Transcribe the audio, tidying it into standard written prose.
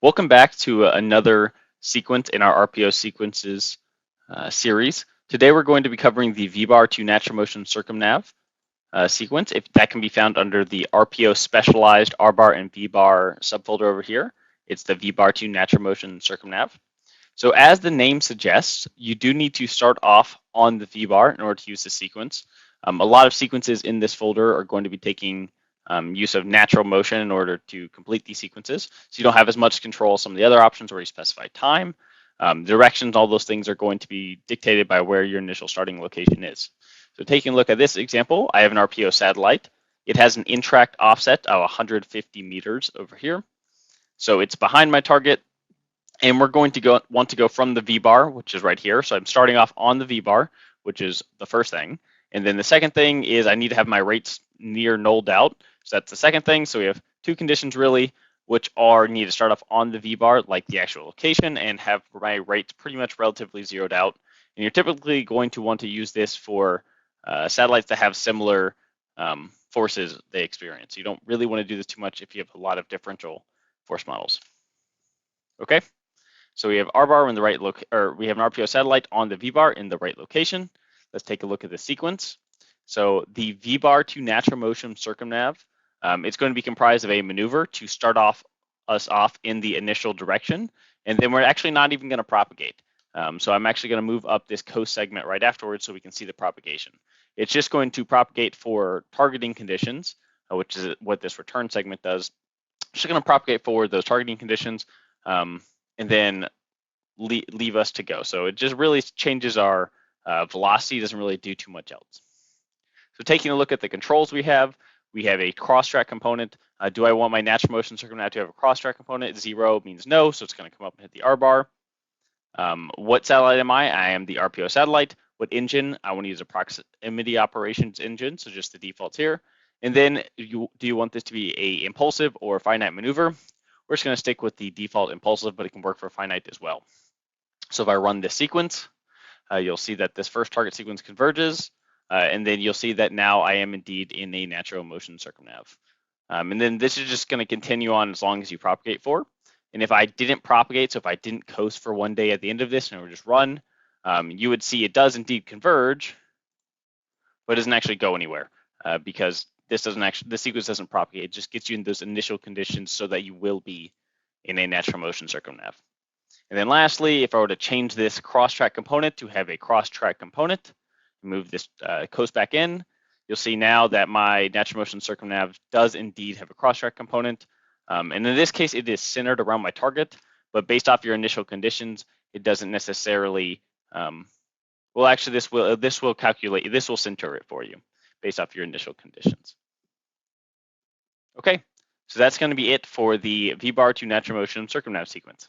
Welcome back to another sequence in our RPO sequences series. Today we're going to be covering the VBar to natural motion circumnav sequence. If that can be found under the RPO specialized RBar and VBar subfolder over here. It's the VBar to natural motion circumnav. So as the name suggests, you do need to start off on the VBar in order to use the sequence. A lot of sequences in this folder are going to be taking use of natural motion in order to complete these sequences. So you don't have as much control as some of the other options where you specify time. Directions, all those things are going to be dictated by where your initial starting location is. So taking a look at this example, I have an RPO satellite. It has an in-track offset of 150 meters over here. So it's behind my target, and we're going to want to go from the VBar, which is right here. So I'm starting off on the VBar, which is the first thing. And then the second thing is I need to have my rates near nulled out. So that's the second thing. So we have two conditions really, which are need to start off on the VBar, like the actual location, and have my rates pretty much relatively zeroed out. And you're typically going to want to use this for satellites that have similar forces they experience. You don't really want to do this too much if you have a lot of differential force models. Okay, so we have RBar in the right we have an RPO satellite on the VBar in the right location. Let's take a look at the sequence. So the VBar to natural motion circumnav, it's going to be comprised of a maneuver to start us off in the initial direction, and then we're actually not even going to propagate. So I'm actually going to move up this coast segment right afterwards so we can see the propagation. It's just going to propagate for targeting conditions, which is what this return segment does. It's just going to propagate forward those targeting conditions, and then leave us to go. So it just really changes our velocity, doesn't really do too much else. So taking a look at the controls we have a cross-track component. Do I want my natural motion circumnav to have a cross-track component? 0 means no, so it's going to come up and hit the RBar. What satellite am I? I am the RPO satellite. What engine? I want to use a proximity operations engine, so just the defaults here. And then do you want this to be a impulsive or finite maneuver? We're just going to stick with the default impulsive, but it can work for finite as well. So if I run this sequence, you'll see that this first target sequence converges, and then you'll see that now I am indeed in a natural motion circumnav. And then this is just going to continue on as long as you propagate for. And if I didn't propagate, so if I didn't coast for one day at the end of this and it would just run, you would see it does indeed converge, but it doesn't actually go anywhere because this sequence doesn't propagate. It just gets you in those initial conditions so that you will be in a natural motion circumnav. And then lastly, if I were to change this cross-track component to have a cross-track component, move this coast back in, you'll see now that my natural motion circumnav does indeed have a cross-track component. And in this case, it is centered around my target, but based off your initial conditions, it doesn't necessarily, well, actually this will center it for you based off your initial conditions. Okay, so that's going to be it for the VBar to natural motion circumnav sequence.